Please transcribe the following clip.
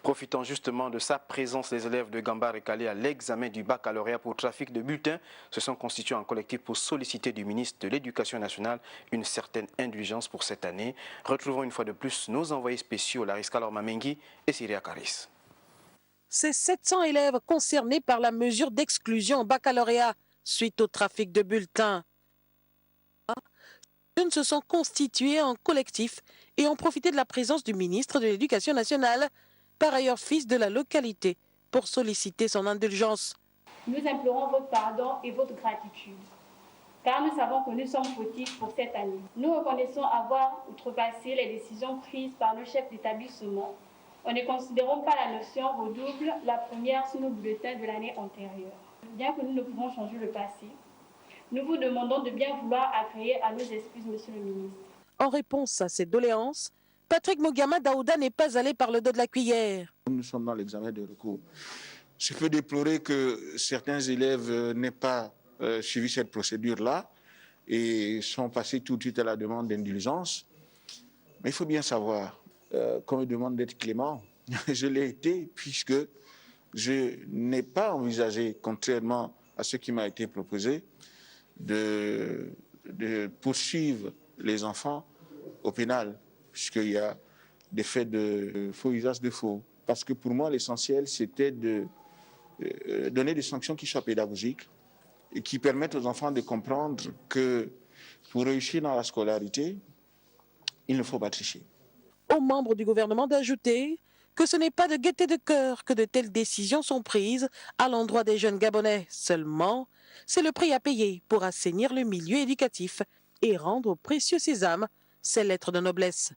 Profitant justement de sa présence, les élèves de Gamba recalés à l'examen du baccalauréat pour trafic de bulletins se sont constitués en collectif pour solliciter du ministre de l'Éducation nationale une certaine indulgence pour cette année. Retrouvons une fois de plus nos envoyés spéciaux Lariska Lormamengi et Syria Karis. Ces 700 élèves concernés par la mesure d'exclusion au baccalauréat suite au trafic de bulletins. Les jeunes se sont constitués en collectif et ont profité de la présence du ministre de l'Éducation nationale, par ailleurs fils de la localité, pour solliciter son indulgence. Nous implorons votre pardon et votre gratitude, car nous savons que nous sommes fautifs pour cette année. Nous reconnaissons avoir outrepassé les décisions prises par nos chefs d'établissement. On ne considérons pas la notion redouble la première sur nos bulletins de l'année antérieure. Bien que nous ne pouvons changer le passé, nous vous demandons de bien vouloir agréer à nos excuses, Monsieur le ministre. En réponse à ces doléances, Patrick Mogama Daouda n'est pas allé par le dos de la cuillère. Nous sommes dans l'examen de recours. Je peux déplorer que certains élèves n'aient pas suivi cette procédure-là et sont passés tout de suite à la demande d'indulgence. Mais il faut bien savoir, qu'on me demande d'être clément, je l'ai été puisque je n'ai pas envisagé, contrairement à ce qui m'a été proposé, de poursuivre les enfants au pénal, puisqu'il y a des faits de faux usage de faux. Parce que pour moi, l'essentiel, c'était de donner des sanctions qui soient pédagogiques et qui permettent aux enfants de comprendre que pour réussir dans la scolarité, il ne faut pas tricher. Aux membres du gouvernement d'ajouter que ce n'est pas de gaieté de cœur que de telles décisions sont prises à l'endroit des jeunes Gabonais. Seulement, c'est le prix à payer pour assainir le milieu éducatif et rendre au précieux sésame ses lettres de noblesse.